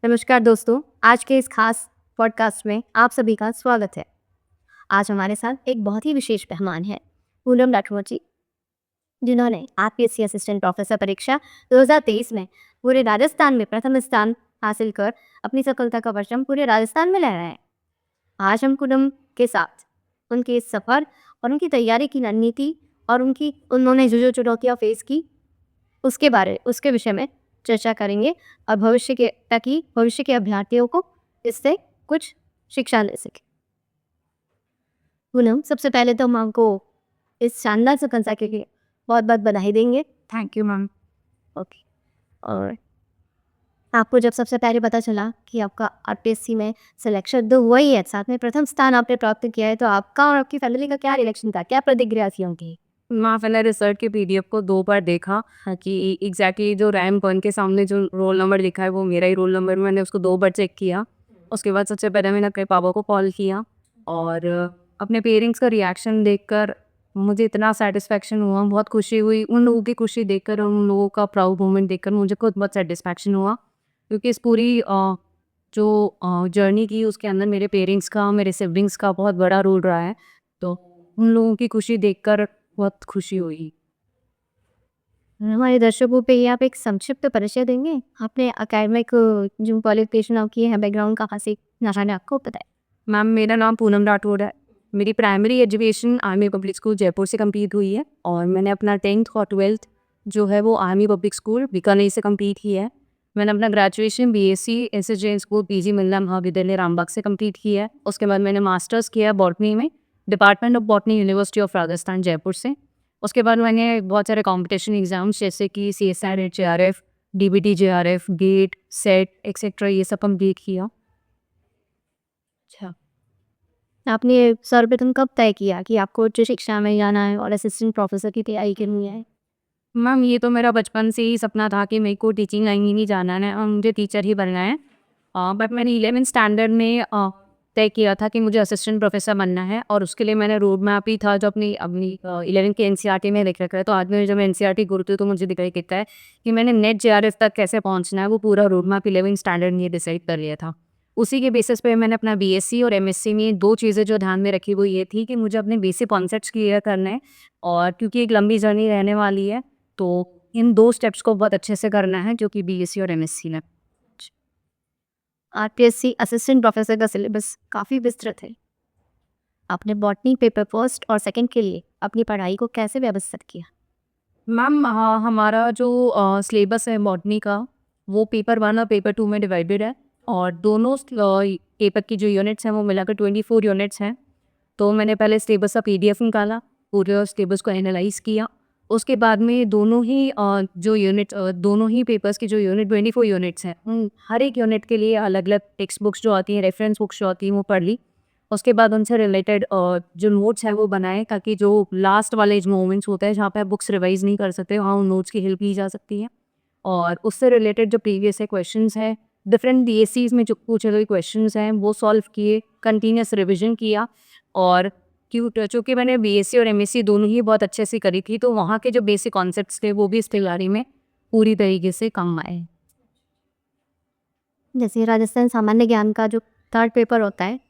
नमस्कार दोस्तों, आज के इस खास पॉडकास्ट में आप सभी का स्वागत है। आज हमारे साथ एक बहुत ही विशेष मेहमान है, पूनम राठौर जी, जिन्होंने आरपीएससी असिस्टेंट प्रोफेसर परीक्षा 2023 में पूरे राजस्थान में प्रथम स्थान हासिल कर अपनी सफलता का परचम पूरे राजस्थान में लहराया है। आज हम पूनम के साथ उनके इस सफर और उनकी तैयारी की रणनीति और उन्होंने जो चुनौतियाँ फेस की उसके विषय में चर्चा करेंगे और ताकि भविष्य के अभ्यर्थियों को इससे कुछ शिक्षा ले सके। पूनम, सबसे पहले तो हम आपको इस शानदार सफलता के लिए बहुत बहुत बधाई देंगे। Thank you ma'am. ओके। और आपको जब सबसे पहले पता चला कि आपका आरपीएससी में सिलेक्शन तो हुआ ही है, साथ में प्रथम स्थान आपने प्राप्त किया है, तो आपका और आपकी फैमिली का क्या रिएक्शन था, क्या प्रतिक्रिया थी उनकी? मैंने रिसर्च के पीडीएफ को 2 बार देखा कि एग्जैक्टली जो रैंक 1 के सामने जो रोल नंबर लिखा है वो मेरा ही रोल नंबर, मैंने उसको 2 बार चेक किया। उसके बाद सबसे पहले मैंने अपने पापा को कॉल किया और अपने पेरेंट्स का रिएक्शन देखकर मुझे इतना सेटिस्फेक्शन हुआ, बहुत खुशी हुई। उन लोगों की खुशी देखकर और उन लोगों का प्राउड मोमेंट देखकर मुझे खुद बहुत सेटिस्फेक्शन हुआ, क्योंकि इस पूरी जो जर्नी की उसके अंदर मेरे पेरेंट्स का, मेरे सिबलिंग्स का बहुत बड़ा रोल रहा है। तो उन लोगों की खुशी देखकर बहुत खुशी हुई। हमारे दर्शकों पे ये आप एक संक्षिप्त परिचय देंगे? आपने एकेडमिक जो क्वालिफिकेशन आपकी है, बैकग्राउंड कहाँ से जाने आपको बताया? मैम, मेरा नाम पूनम राठौर है। मेरी primary education army public school Jaipur से कंप्लीट हुई है और मैंने अपना 10th और 12th जो है वो आर्मी पब्लिक स्कूल बीकानेर से कंप्लीट की है। मैंने अपना graduation BSc SSJ school PG मिल्ला महाविद्यालय रामबाग से कंप्लीट किया है। उसके बाद मैंने मास्टर्स किया बॉटनी में, department of botany, university of Rajasthan Jaipur से। उसके बाद मैंने बहुत सारे कॉम्पिटिशन एग्जाम्स जैसे कि CSIR, HRF, DBT, JRF, GATE, SET etcetera ये सब कंप्लीट किया। अच्छा। आपने सर्वप्रथम कब तय किया कि आपको उच्च शिक्षा में जाना है और असिस्टेंट प्रोफेसर की तैयारी करनी है? मैम, ये तो मेरा बचपन से ही सपना था कि मेरे को टीचिंग लाइन ही नहीं जाना है और मुझे टीचर ही बनना है। बट मैंने 11th स्टैंडर्ड में तय किया था कि मुझे असिस्टेंट प्रोफेसर बनना है और उसके लिए मैंने रोड मैप ही था जो अपनी अपनी 11th के एनसीईआरटी में लिख रखा है। तो आज में जब मैं एनसीईआरटी घूरती हूँ तो मुझे दिखाई देता है कि मैंने नेट जेआरएफ तक कैसे पहुँचना है, वो पूरा रोड मैप 11th स्टैंडर्ड में डिसाइड कर लिया था। उसी के बेसिस पे मैंने अपना बीएससी और एमएससी में 2 चीज़ें जो ध्यान में रखी वो ये थी कि मुझे अपने बेसिक कॉन्सेप्ट्स क्लियर करना है, और क्योंकि एक लंबी जर्नी रहने वाली है तो इन 2 स्टेप्स को बहुत अच्छे से करना है, जो कि बीएससी और एमएससी में। आरपीएससी असिस्टेंट प्रोफेसर का सिलेबस काफ़ी विस्तृत है। आपने बॉटनी पेपर फर्स्ट और सेकंड के लिए अपनी पढ़ाई को कैसे व्यवस्थित किया? मैम, हमारा जो सिलेबस है बॉटनी का, वो पेपर 1 और पेपर 2 में डिवाइडेड है और दोनों पेपर की जो यूनिट्स हैं वो मिलाकर 24 यूनिट्स हैं। तो मैंने पहले सिलेबस का पीडीएफ निकाला, पूरे सिलेबस को एनालाइज किया। उसके बाद में दोनों ही पेपर्स की जो यूनिट 24 यूनिट्स हैं, हर एक यूनिट के लिए अलग अलग टेक्स्ट बुक्स जो आती हैं, रेफरेंस बुक्स जो आती हैं, वो पढ़ ली। उसके बाद उनसे रिलेटेड जो नोट्स हैं वो बनाए, ताकि जो लास्ट वाले जो मोमेंट्स होते हैं जहाँ पे आप बुक्स रिवाइज नहीं कर सकते, वहाँ उन नोट्स की हेल्प ली जा सकती है। और उससे रिलेटेड जो प्रीवियस है क्वेश्चंस हैं, डिफरेंट बीएससीज में जो पूछे गए क्वेश्चंस हैं वो सॉल्व किए, कंटिन्यूस रिविजन किया। और चूँकि मैंने बीएससी और एमएससी दोनों ही बहुत अच्छे से करी थी, तो वहाँ के जो बेसिक कॉन्सेप्ट्स थे वो भी इस तैयारी में पूरी तरीके से काम आए। जैसे राजस्थान सामान्य ज्ञान का जो थर्ड पेपर होता है,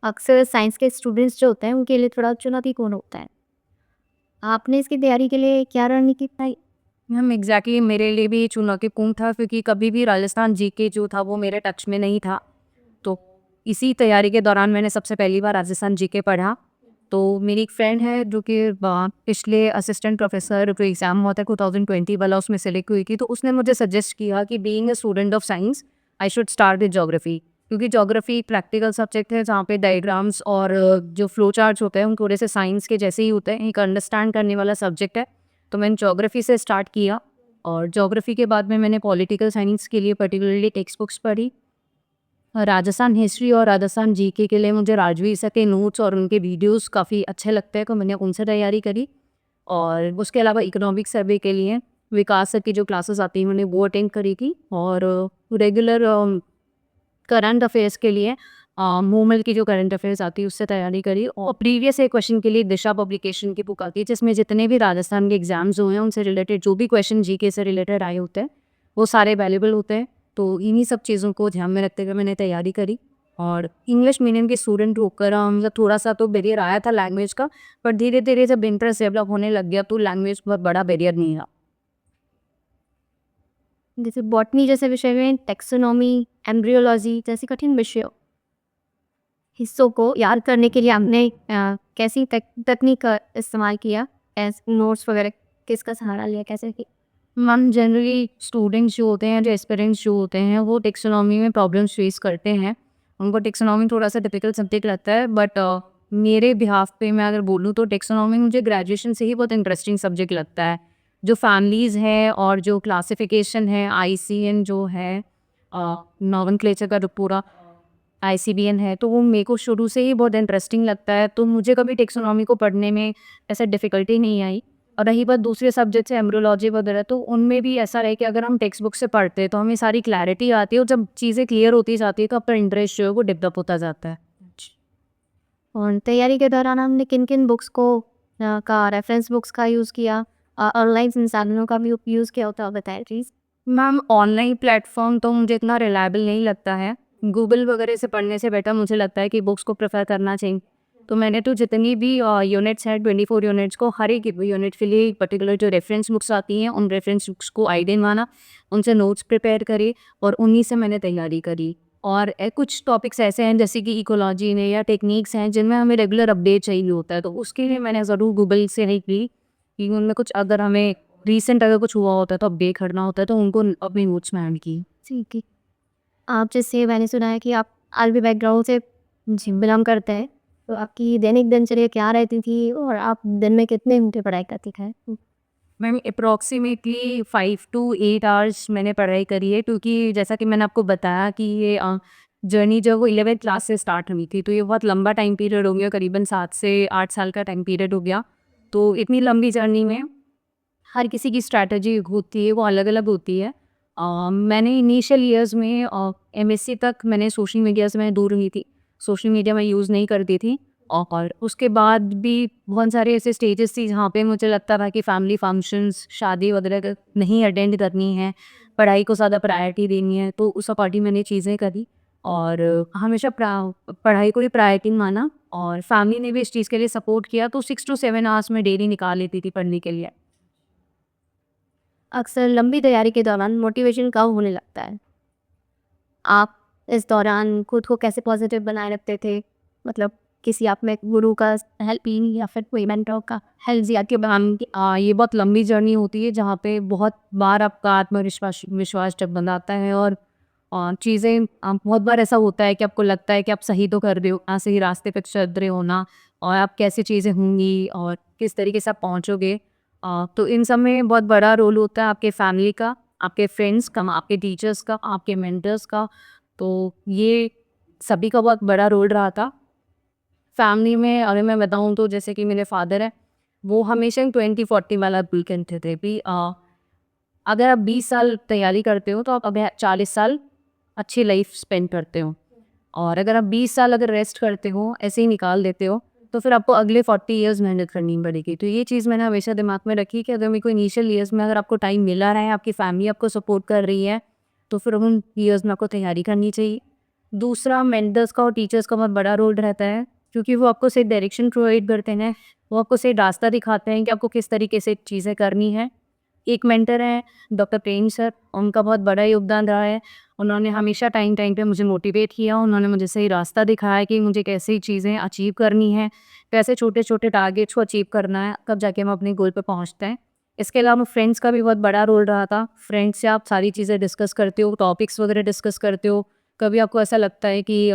अक्सर साइंस के स्टूडेंट्स जो होते हैं उनके लिए थोड़ा चुनौतीपूर्ण होता है। आपने इसकी तैयारी के लिए क्या रणनीति अपनाई? मैम, एग्जैक्टली मेरे लिए भी चुनौतीपूर्ण था, क्योंकि कभी भी राजस्थान जीके जो था वो मेरे टच में नहीं था। तो इसी तैयारी के दौरान मैंने सबसे पहली बार राजस्थान जीके पढ़ा। तो मेरी एक फ्रेंड है जो कि पिछले असिस्टेंट प्रोफेसर जो एग्ज़ाम हुआ था 2020 वाला, उसमें सेलेक्ट हुई थी। तो उसने मुझे सजेस्ट किया कि being a student of science I should start with geography, क्योंकि ज्योग्राफी प्रैक्टिकल सब्जेक्ट है जहाँ पे डायग्राम्स और जो फ्लो चार्ट्स होते हैं उन थोड़े से साइंस के जैसे ही होते हैं, एक अंडरस्टैंड करने वाला सब्जेक्ट है। तो मैंने ज्योग्राफी से स्टार्ट किया और ज्योग्राफी के बाद में मैंने पॉलिटिकल साइंस के लिए पर्टिकुलरली टेक्स्ट बुक्स पढ़ी। राजस्थान हिस्ट्री और राजस्थान जीके के लिए मुझे राजवीर सर के नोट्स और उनके वीडियोस काफ़ी अच्छे लगते हैं, तो मैंने उनसे तैयारी करी। और उसके अलावा इकोनॉमिक सर्वे के लिए विकास सर की जो क्लासेस आती हैं मैंने वो अटेंड करी थी। और रेगुलर करंट अफेयर्स के लिए मूवमेंट की जो करंट अफेयर्स आती है उससे तैयारी करी। और प्रीवियस एक क्वेश्चन के लिए दिशा पब्लिकेशन की बुक आती है, जिसमें जितने भी राजस्थान के एग्जाम्स हुए हैं उनसे रिलेटेड जो भी क्वेश्चन जीके से रिलेटेड आए होते हैं वो सारे अवेलेबल होते हैं। तो इन्हीं सब चीज़ों को ध्यान में रखते हुए मैंने तैयारी करी। और इंग्लिश मीडियम के स्टूडेंट होकर मतलब थोड़ा सा तो बैरियर आया था लैंग्वेज का, पर धीरे धीरे जब इंटरेस्ट डेवलप होने लग गया तो लैंग्वेज बहुत बड़ा बैरियर नहीं रहा। जैसे बॉटनी जैसे विषय में टेक्सोनॉमी, एम्ब्रियोलॉजी जैसी कठिन विषयों हिस्सों को याद करने के लिए आपने कैसी तकनीक का इस्तेमाल किया? एज नोट्स वगैरह किसका सहारा लिया, कैसे की? मैम जनरली स्टूडेंट्स जो होते हैं, जो एस्पिरेंट्स जो होते हैं, वो टेक्सोनॉमी में प्रॉब्लम्स फेस करते हैं। उनको टेक्सोनॉमी थोड़ा सा डिफिकल्ट सब्जेक्ट लगता है, बट मेरे बिहाफ पे मैं अगर बोलूँ तो टेक्सोनॉमी मुझे ग्रेजुएशन से ही बहुत इंटरेस्टिंग सब्जेक्ट लगता है। जो फैमिलीज़ हैं और जो क्लासिफिकेशन है, आईसीएन जो है, नॉमेनक्लेचर का जो पूरा आईसीबीएन है, तो वो मेरे को शुरू से ही बहुत इंटरेस्टिंग लगता है। तो मुझे कभी टेक्सोनॉमी को पढ़ने में ऐसा डिफ़िकल्टी नहीं आई। और रही बात दूसरे सब्जेक्ट है एम्ब्रियोलॉजी वगैरह, तो उनमें भी ऐसा रहे कि अगर हम टेक्स्ट बुक से पढ़ते हैं तो हमें सारी क्लैरिटी आती है, और जब चीज़ें क्लियर होती जाती है तो अपना इंटरेस्ट जो है वो डेवलप होता जाता है। और तैयारी के दौरान हमने किन किन बुक्स को का रेफरेंस बुक्स का यूज़ किया, ऑनलाइन संसाधनों का भी यूज़ किया होता है, बताएं प्लीज़। मैम ऑनलाइन प्लेटफॉर्म तो मुझे इतना रिलायबल नहीं लगता है। गूगल वगैरह से पढ़ने से बेटर मुझे लगता है कि बुक्स को प्रेफर करना चाहिए। तो मैंने तो जितनी भी यूनिट्स हैं 24 यूनिट्स को, हर एक यूनिट के लिए पर्टिकुलर जो रेफरेंस बुक्स आती हैं उन रेफरेंस बुक्स को आइडेन माना, उनसे नोट्स प्रिपेयर करे और उन्हीं से मैंने तैयारी करी। और कुछ टॉपिक्स ऐसे हैं जैसे कि इकोलॉजी में या टेक्निक्स हैं जिनमें हमें रेगुलर अपडेट चाहिए होता है, तो उसके लिए मैंने ज़रूर गूगल से हेल्प ली कि उनमें कुछ अगर हमें रीसेंट अगर कुछ हुआ होता है तो अपडेट करना होता है तो उनको अपने नोट्स में ऐड की। ठीक है। आप जैसे मैंने सुना है कि आप आर्मी बैकग्राउंड से जी बिलोंग करते हैं, तो आपकी दैनिक दिनचर्या क्या रहती थी और आप दिन में कितने घंटे पढ़ाई करती हैं? मैम अप्रॉक्सीमेटली 5 to 8 आवर्स मैंने पढ़ाई करी है, क्योंकि जैसा कि मैंने आपको बताया कि ये जर्नी जो है वो 11th क्लास से स्टार्ट हुई थी, तो ये बहुत लंबा टाइम पीरियड हो गया, करीबन 7 से 8 साल का टाइम पीरियड हो गया। तो इतनी लंबी जर्नी में हर किसी की स्ट्रैटेजी होती है, वो अलग अलग होती है। मैंने इनिशियल ईयर्स में एमएससी तक मैंने सोशल मीडिया से मैं दूर रही थी, सोशल मीडिया मैं यूज़ नहीं करती थी। और उसके बाद भी बहुत सारे ऐसे स्टेजेस थी जहाँ पे मुझे लगता था कि फैमिली फंक्शंस, शादी वगैरह नहीं अटेंड करनी है, पढ़ाई को ज़्यादा प्रायोरिटी देनी है, तो उस अकॉर्डिंग मैंने चीज़ें करी और हमेशा पढ़ाई को ही प्रायोरिटी माना। और फैमिली ने भी इस चीज़ के लिए सपोर्ट किया, तो 6 to 7 आवर्स में डेली निकाल लेती थी पढ़ने के लिए। अक्सर लंबी तैयारी के दौरान मोटिवेशन कम होने लगता है। आप इस दौरान खुद को कैसे पॉजिटिव बनाए रखते थे? मतलब किसी आप में गुरु का हेल्प ली या फिर कोई मेंटर का हेल्प लिया कि ये बहुत लंबी जर्नी होती है जहाँ पे बहुत बार आपका आत्मविश्वास विश्वास जब बनाता है, और चीज़ें बहुत बार ऐसा होता है कि आपको लगता है कि आप सही तो कर रहे हो, सही रास्ते पे चल रहे हो ना, और आप कैसी चीज़ें होंगी और किस तरीके से आप पहुँचोगे। तो इन सब में बहुत बड़ा रोल होता है आपके फैमिली का, आपके फ्रेंड्स का, आपके टीचर्स का, आपके मेंटर्स का। तो ये सभी का बहुत बड़ा रोल रहा था। फैमिली में अगर मैं बताऊँ तो जैसे कि मेरे फादर हैं, वो हमेशा 20-40 वाला रूल कहते थे कि अगर आप 20 साल तैयारी करते हो तो आप अगर 40 साल अच्छी लाइफ स्पेंड करते हो, और अगर आप 20 साल अगर रेस्ट करते हो, ऐसे ही निकाल देते हो, तो फिर आपको अगले 40 ईयर्स मेहनत करनी पड़ेगी। तो ये चीज़ मैंने हमेशा दिमाग में रखी कि अगर मेरे को इनिशियल ईयर्स में अगर आपको टाइम मिला रहा है, आपकी फैमिली आपको सपोर्ट कर रही है, तो फिर उन ईयर्स में आपको तैयारी करनी चाहिए। दूसरा मेंटर्स का और टीचर्स का बहुत बड़ा रोल रहता है, क्योंकि वो आपको सही डायरेक्शन प्रोवाइड करते हैं, वो आपको सही रास्ता दिखाते हैं कि आपको किस तरीके से चीज़ें करनी है। एक मेंटर हैं डॉक्टर प्रेम सर, उनका बहुत बड़ा योगदान रहा है। उन्होंने हमेशा टाइम टाइम पे मुझे मोटिवेट किया, उन्होंने मुझे सही रास्ता दिखाया कि मुझे कैसी चीज़ें अचीव करनी है, कैसे छोटे-छोटे टारगेट्स को अचीव करना है, कब जाके हम अपने गोल पे पहुँचते हैं। इसके अलावा फ्रेंड्स का भी बहुत बड़ा रोल रहा था। फ्रेंड्स से आप सारी चीज़ें डिस्कस करते हो, टॉपिक्स वगैरह डिस्कस करते हो। कभी आपको ऐसा लगता है कि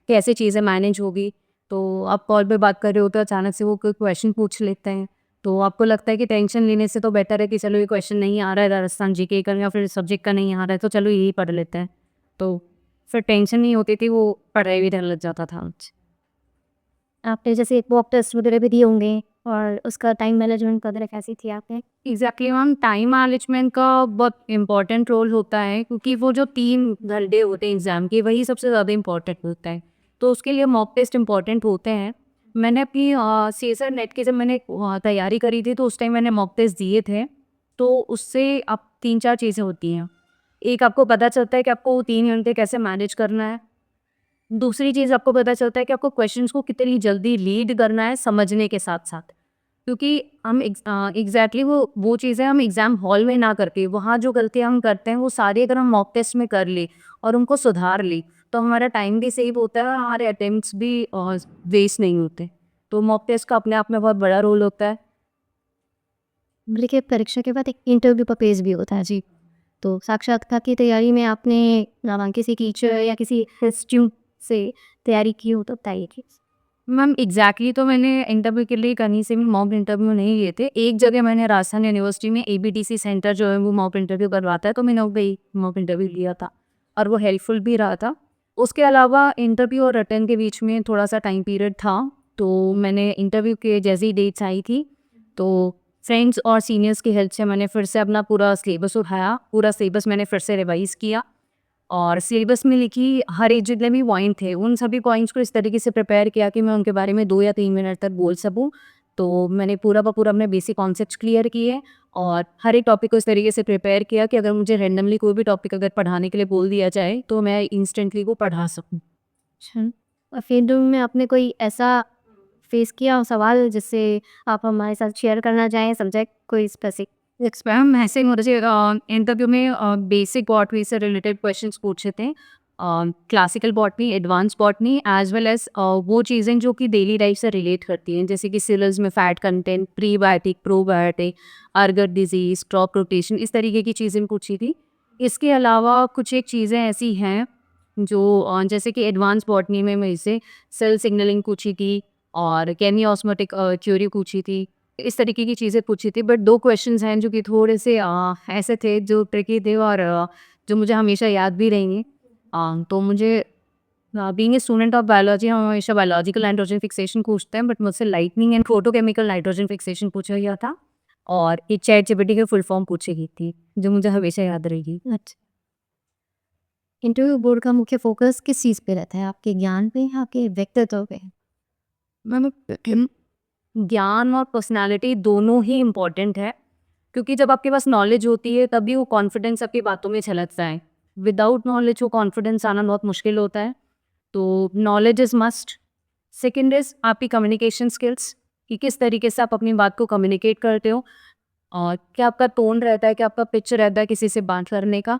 कैसे चीज़ें मैनेज होगी, तो आप कॉल पे बात कर रहे हो तो अचानक से वो कोई क्वेश्चन पूछ लेते हैं, तो आपको लगता है कि टेंशन लेने से तो बेटर है कि चलो ये क्वेश्चन नहीं आ रहा है राजस्थान जीके का या फिर सब्जेक्ट का नहीं आ रहा है, तो चलो यही पढ़ लेते हैं। तो फिर टेंशन नहीं होती थी, वो पढ़ाई भी डर लग जाता था। आपने जैसे मॉक टेस्ट वगैरह भी दिए होंगे और उसका टाइम मैनेजमेंट वगैरह कैसी थी आपने? एग्जैक्टली मैम, टाइम मैनेजमेंट का बहुत इंपॉर्टेंट रोल होता है, क्योंकि वो जो 3 घंटे होते हैं एग्ज़ाम के, वही सबसे ज़्यादा इंपॉर्टेंट होता है। तो उसके लिए मॉक टेस्ट इंपॉर्टेंट होते हैं। मैंने अपनी सीएसआर नेट की जब मैंने तैयारी करी थी तो उस टाइम मैंने मॉक टेस्ट दिए थे। तो उससे अब 3-4 चीज़ें होती हैं। एक आपको पता चलता है कि आपको 3 घंटे कैसे मैनेज करना है। दूसरी चीज़ आपको पता चलता है कि आपको क्वेश्चंस को कितनी जल्दी रीड करना है समझने के साथ-साथ। क्योंकि हम एग्ज़ैक्टली वो चीज़ें हम एग्ज़ाम हॉल में ना करके, वहाँ जो गलतियाँ हम करते हैं वो सारी अगर हम मॉक टेस्ट में कर लें और उनको सुधार लें, तो हमारा टाइम भी सेव होता है और हमारे अटेम्प्ट्स भी वेस्ट नहीं होते। तो मॉक टेस्ट का अपने आप में बहुत बड़ा रोल होता है। देखिए, परीक्षा के बाद एक इंटरव्यू का पेज भी होता है जी। तो साक्षात्कार की तैयारी में आपने किसी टीचर या किसी इंस्टीट्यूट से तैयारी की हो तो बताइए प्लीज़? मैम एग्जैक्टली तो मैंने इंटरव्यू के लिए कहीं से भी मॉक इंटरव्यू नहीं लिए थे। एक जगह मैंने राजस्थान यूनिवर्सिटी में एबीटीसी सेंटर जो है वो मॉक इंटरव्यू करवाता है, तो मैंने वही मॉक इंटरव्यू लिया था और वो हेल्पफुल भी रहा था। उसके अलावा इंटरव्यू और रिटर्न के बीच में थोड़ा सा टाइम पीरियड था, तो मैंने इंटरव्यू के जैसी डेट्स आई थी तो फ्रेंड्स और सीनियर्स की हेल्प से मैंने फिर से अपना पूरा सिलेबस उठाया, पूरा सिलेबस मैंने फिर से रिवाइज़ किया और सिलेबस में लिखी हर एक जितने भी पॉइंट थे, उन सभी पॉइंट्स को इस तरीके से प्रिपेयर किया कि मैं उनके बारे में 2 या 3 मिनट तक बोल सकूँ। तो मैंने पूरा का पूरा अपने बेसिक कॉन्सेप्ट्स क्लियर किए और हर एक टॉपिक को इस तरीके से प्रिपेयर किया कि अगर मुझे रैंडमली कोई भी टॉपिक अगर पढ़ाने के लिए बोल दिया जाए, तो मैं इंस्टेंटली वो पढ़ा सकूँ। अच्छा। और फिर में आपने कोई ऐसा फेस किया हो सवाल जिससे आप हमारे साथ शेयर करना चाहें, सब्जेक्ट कोई स्पेसिफिक? मैम ऐसे मुझे इंटरव्यू में बेसिक बॉटनी से रिलेटेड क्वेश्चंस पूछे थे। Classical botany, advance botany as well as वो चीज़ें जो कि डेली लाइफ से रिलेट करती हैं, जैसे कि सेल्स में फैट कंटेंट, प्रीबायोटिक, प्रोबायोटिक, अर्गर डिजीज, क्रॉप रोटेशन, इस तरीके की चीज़ें पूछी थी। इसके अलावा कुछ एक चीज़ें ऐसी हैं जो जैसे कि एडवांस बॉटनी में मेरे से सेल सिग्नलिंग पूछी थी और केमी ऑस्मोटिक थ्योरी पूछी थी। इस तरीके की चीज़ें पूछी थी, बट 2 क्वेश्चंस हैं जो कि थोड़े से ऐसे थे जो ट्रिकी थे और जो मुझे हमेशा याद भी रहेंगे। तो मुझे being a student of biology हम हमेशा बायोलॉजिकल नाइट्रोजन फिक्सेशन पूछते हैं, बट मुझसे lightning and photochemical nitrogen fixation पूछा गया था और एक चैटजीपीटी की फुल फॉर्म पूछी गई थी, जो मुझे हमेशा याद रहेगी। अच्छा। इंटरव्यू बोर्ड का मुख्य फोकस किस चीज़ पे रहता है? आपके ज्ञान पे या आपके व्यक्तित्व पे? मैम ज्ञान और पर्सनैलिटी दोनों ही इम्पॉर्टेंट है, क्योंकि जब आपके पास नॉलेज होती है तभी वो कॉन्फिडेंस आपकी बातों में झलकता है। विदाउट नॉलेज वो कॉन्फिडेंस आना बहुत मुश्किल होता है। तो knowledge is must. Second is आपकी कम्युनिकेशन स्किल्स, कि किस तरीके से आप अपनी बात को कम्युनिकेट करते हो और क्या आपका टोन रहता है, क्या आपका पिच रहता है किसी से बात करने का।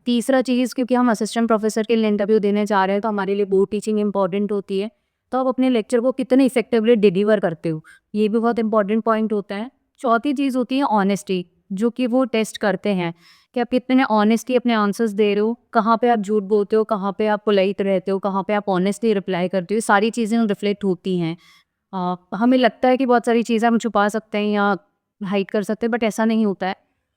तीसरा चीज़, क्योंकि हम असिस्टेंट प्रोफेसर के लिए इंटरव्यू देने जा रहे हैं तो हमारे लिए बोर्ड टीचिंग इंपॉर्टेंट होती है, तो आप अपने लेक्चर को कितने इफेक्टिवली डिलीवर करते हो, ये भी बहुत इंपॉर्टेंट पॉइंट होता है। चौथी चीज़ होती है ऑनेस्टी, जो कि वो टेस्ट करते हैं कि आप कितने ऑनेस्टली अपने आंसर्स दे रहे हो, कहाँ पे आप झूठ बोलते हो, कहाँ पे आप पोलाइट रहते हो, कहाँ पे आप ऑनेस्टली रिप्लाई करते हो, सारी चीज़ें रिफ्लेक्ट होती हैं। हमें लगता है कि बहुत सारी चीज़ें हम छुपा सकते हैं या हाइड कर सकते हैं, बट ऐसा नहीं होता है।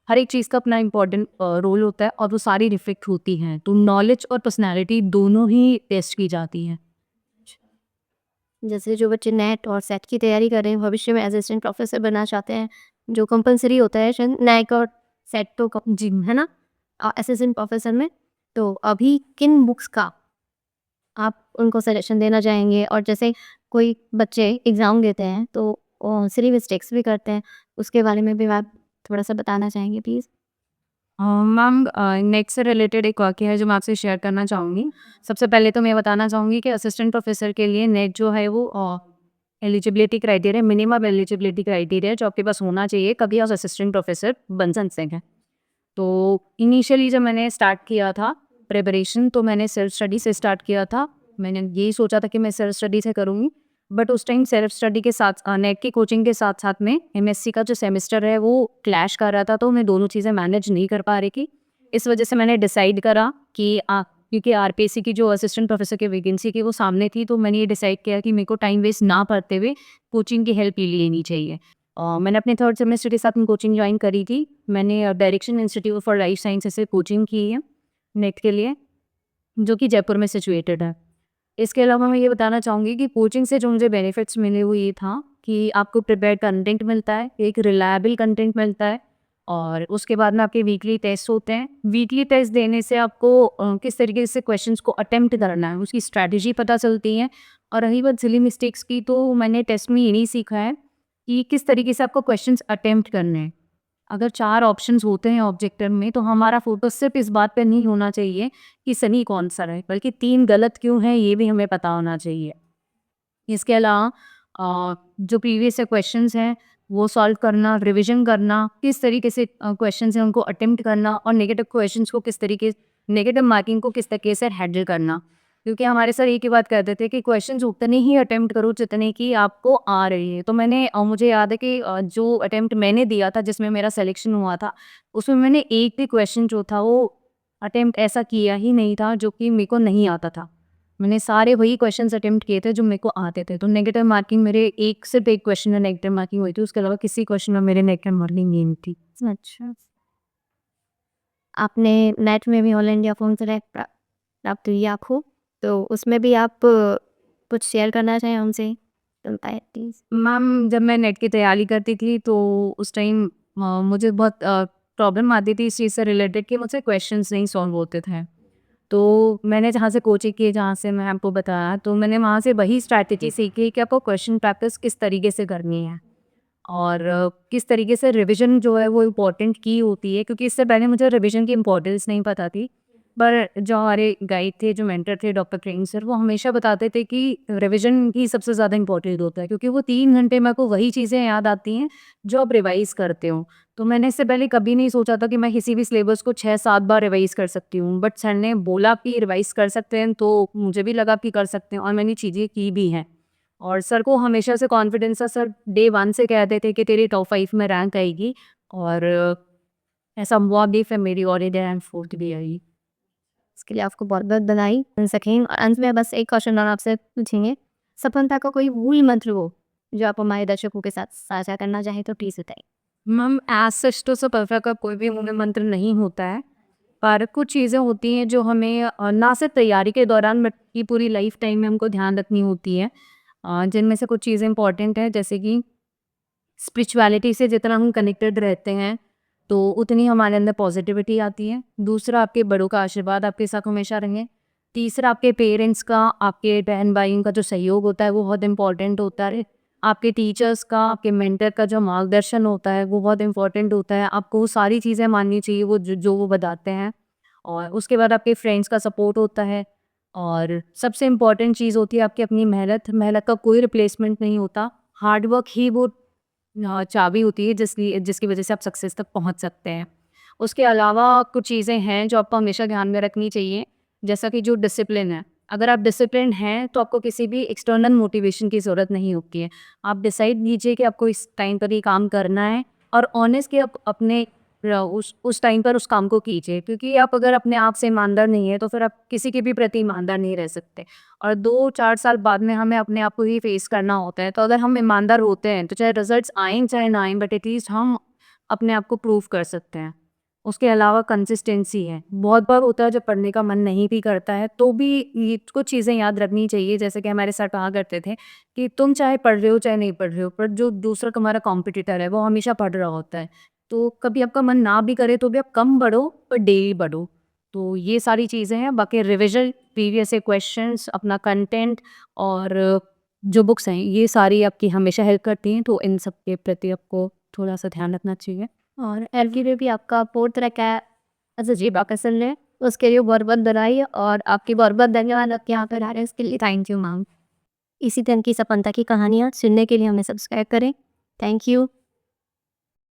हर एक चीज़ का अपना इम्पोर्टेंट रोल होता है और वो सारी रिफ्लेक्ट होती हैं। तो नॉलेज और पर्सनैलिटी दोनों ही टेस्ट की जाती हैं। जैसे जो बच्चे नेट और सेट की तैयारी कर रहे हैं, भविष्य में असिस्टेंट प्रोफेसर बनना चाहते हैं, जो कंपलसरी होता है शायद नेट और सेट तो जी है ना, असिस्टेंट प्रोफेसर में। तो अभी किन बुक्स का आप उनको सजेशन देना चाहेंगे? और जैसे कोई बच्चे एग्ज़ाम देते हैं तो सिली मिस्टेक्स भी करते हैं, उसके बारे में भी आप थोड़ा सा बताना चाहेंगे प्लीज़? मैम नेट से रिलेटेड एक वाक़या है जो मैं आपसे शेयर करना चाहूँगी। सबसे पहले तो मैं बताना चाहूँगी कि असिस्टेंट प्रोफेसर के लिए नेट जो है वो eligibility criteria, minimum eligibility criteria जो आपके पास होना चाहिए, कभी आप असिस्टेंट प्रोफेसर बन सकते हैं। तो इनिशियली जब मैंने स्टार्ट किया था प्रिपरेशन, तो मैंने सेल्फ स्टडी से स्टार्ट किया था। मैंने यही सोचा था कि मैं सेल्फ स्टडी से करूँगी, बट उस टाइम सेल्फ स्टडी के साथ नेट की कोचिंग के साथ साथ में एमएससी का जो सेमेस्टर है वो क्लैश कर रहा था, तो मैं दोनों चीज़ें मैनेज नहीं कर पा रही थी। इस वजह से मैंने डिसाइड करा कि क्योंकि आरपीएससी की जो असिस्टेंट प्रोफेसर की वैकेंसी की वो सामने थी, तो मैंने ये डिसाइड किया कि मेरे को टाइम वेस्ट ना करते हुए कोचिंग की हेल्प ले लेनी चाहिए। मैंने अपने थर्ड सेमेस्टर के साथ में कोचिंग ज्वाइन करी थी। मैंने direction institute for life sciences से कोचिंग की है नेट के लिए, जो कि जयपुर में सिचुएटेड है। इसके अलावा मैं ये बताना चाहूँगी कि कोचिंग से जो मुझे बेनिफिट्स मिले वो ये था कि आपको प्रिपेयर्ड कंटेंट मिलता है, एक रिलायबल कंटेंट मिलता है और उसके बाद में आपके वीकली टेस्ट होते हैं। वीकली टेस्ट देने से आपको किस तरीके से क्वेश्चंस को अटेम्प्ट करना है उसकी स्ट्रैटेजी पता चलती है। और रही बात सिली मिस्टेक्स की, तो मैंने टेस्ट में ये नहीं सीखा है कि किस तरीके से आपको क्वेश्चंस अटेम्प्ट करने हैं। अगर 4 ऑप्शंस होते हैं ऑब्जेक्टिव में तो हमारा फोकस सिर्फ इस बात पे नहीं होना चाहिए कि सही कौन सा है, बल्कि 3 गलत क्यों हैं ये भी हमें पता होना चाहिए। इसके अलावा जो प्रीवियस क्वेश्चंस हैं वो सॉल्व करना, रिवीजन करना, किस तरीके से क्वेश्चंस हैं उनको अटेम्प्ट करना और नेगेटिव क्वेश्चंस को किस तरीके नेगेटिव मार्किंग को किस तरीके से हैंडल करना। क्योंकि हमारे सर एक ही बात कहते थे कि क्वेश्चंस उतने ही अटेम्प्ट करो जितने की आपको आ रही है। तो मैंने मुझे याद है कि जो अटेम्प्ट मैंने दिया था जिसमें मेरा सिलेक्शन हुआ था, उसमें मैंने एक भी क्वेश्चन जो था वो अटेम्प्ट ऐसा किया ही नहीं था जो कि मेरे को नहीं आता था। मैंने सारे वही क्वेश्चंस अटेम्प्ट किए थे जो मेरे को आते थे। तो नेगेटिव मार्किंग मेरे सिर्फ एक क्वेश्चन में नेगेटिव मार्किंग हुई थी, उसके अलावा किसी क्वेश्चन में मेरे नेगेटिव मार्किंग नहीं थी। अच्छा, आपने नेट में भी ऑल इंडिया फॉर्म सेलेक्ट प्राप्त किया आपको, तो उसमें भी आप कुछ शेयर करना चाहें हमसे तो बताएं प्लीज़। मैम, जब मैं नेट की तैयारी करती थी तो उस टाइम मुझे बहुत प्रॉब्लम आती थी इस चीज़ से रिलेटेड कि मुझसे क्वेश्चंस नहीं सॉल्व होते थे। तो मैंने जहाँ से कोचिंग की, जहाँ से मैं आपको बताया, तो मैंने वहाँ से वही स्ट्रैटेजी सीखी कि आपको क्वेश्चन प्रैक्टिस किस तरीके से करनी है और किस तरीके से रिवीजन जो है वो इम्पोर्टेंट की होती है। क्योंकि इससे पहले मुझे रिवीजन की इम्पोर्टेंस नहीं पता थी, पर जो हमारे गाइड थे, जो मेंटर थे डॉक्टर ट्रेन सर, वो हमेशा बताते थे कि रिवीजन ही सबसे ज़्यादा इम्पोर्टेंट होता है, क्योंकि वो 3 घंटे में आपको वही चीज़ें याद आती हैं जो आप रिवाइज करते हो। तो मैंने इससे पहले कभी नहीं सोचा था कि मैं किसी भी सिलेबस को 6-7 बार रिवाइज कर सकती हूँ, बट सर ने बोला कि रिवाइज कर सकते हैं तो मुझे भी लगा कि कर सकते हैं और मैंने चीज़ें की भी हैं। और सर को हमेशा से कॉन्फिडेंस था, सर डे 1 से कहते थे कि तेरी टॉप 5 में रैंक आएगी और ऐसा हुआ भी, फिर मेरी ऑल इंडिया रैंक 4th भी आई। इसके लिए आपको बहुत-बहुत बधाई मिल सकें। और अंत में बस एक क्वेश्चन और आपसे पूछेंगे, सफलता का कोई मूल मंत्र हो, जो आप हमारे दर्शकों के साथ साझा करना चाहें तो प्लीज़ बताइए? मैम, एज़ सच तो सफलता का कोई भी मूल मंत्र नहीं होता है, पर कुछ चीज़ें होती हैं जो हमें ना सिर्फ तैयारी के दौरान बल्कि पूरी लाइफ टाइम में हमको ध्यान रखनी होती है। जिनमें से कुछ चीज़ें इंपॉर्टेंट हैं, जैसे कि स्पिरिचुअलिटी से जितना हम कनेक्टेड रहते हैं तो उतनी हमारे अंदर पॉजिटिविटी आती है। दूसरा, आपके बड़ों का आशीर्वाद आपके साथ हमेशा रहे। तीसरा, आपके पेरेंट्स का, आपके बहन भाइयों का जो सहयोग होता है वो बहुत इंपॉर्टेंट होता है। आपके टीचर्स का, आपके मेंटर का जो मार्गदर्शन होता है वो बहुत इंपॉर्टेंट होता है। आपको वो सारी चीज़ें माननी चाहिए वो जो वो बताते हैं। और उसके बाद आपके फ्रेंड्स का सपोर्ट होता है और सबसे इम्पॉर्टेंट चीज़ होती है आपकी अपनी मेहनत। मेहनत का कोई रिप्लेसमेंट नहीं होता। हार्ड वर्क ही वो चाबी होती है जिसकी वजह से आप सक्सेस तक पहुंच सकते हैं। उसके अलावा कुछ चीज़ें हैं जो आपको हमेशा ध्यान में रखनी चाहिए, जैसा कि जो डिसिप्लिन है। अगर आप डिसिप्लिन हैं तो आपको किसी भी एक्सटर्नल मोटिवेशन की ज़रूरत नहीं होती है। आप डिसाइड कीजिए कि आपको इस टाइम पर ये काम करना है और ऑनेस्ट कि आप अपने उस टाइम पर उस काम को कीजिए, क्योंकि आप अगर अपने आप से ईमानदार नहीं है तो फिर आप किसी के भी प्रति ईमानदार नहीं रह सकते। और 2-4 साल बाद में हमें अपने आप को ही फेस करना होता है। तो अगर हम ईमानदार होते हैं तो चाहे रिजल्ट्स आएँ चाहे ना आएँ, बट एटलीस्ट हम अपने आप को प्रूव कर सकते हैं। उसके अलावा कंसिस्टेंसी है। बहुत बार होता है जब पढ़ने का मन नहीं भी करता है तो भी ये कुछ चीज़ें याद रखनी चाहिए, जैसे कि हमारे सर कहा करते थे कि तुम चाहे पढ़ रहे हो चाहे नहीं पढ़ रहे हो, पर जो दूसरा तुम्हारा कॉम्पिटिटर है वो हमेशा पढ़ रहा होता है। तो कभी आपका मन ना भी करे तो भी आप कम पढ़ो पर डेली पढ़ो। तो ये सारी चीज़ें हैं। बाकी रिविज़न, प्रीवियस ईयर क्वेश्चंस, अपना कंटेंट और जो बुक्स हैं ये सारी आपकी हमेशा हेल्प करती हैं। तो इन सब के प्रति आपको थोड़ा-सा ध्यान रखना चाहिए। और एलगी में भी आपका 4th रैंक है एज़ अ जी बाकसन ने, उसके लिए बहुत-बहुत बधाई और आपकी बहुत-बहुत धन्यवाद आपके यहाँ पर आ रहे हैं इसके लिए। Thank you ma'am. इसी तरह की सफलता की कहानियाँ सुनने के लिए हमें सब्सक्राइब करें। Thank you.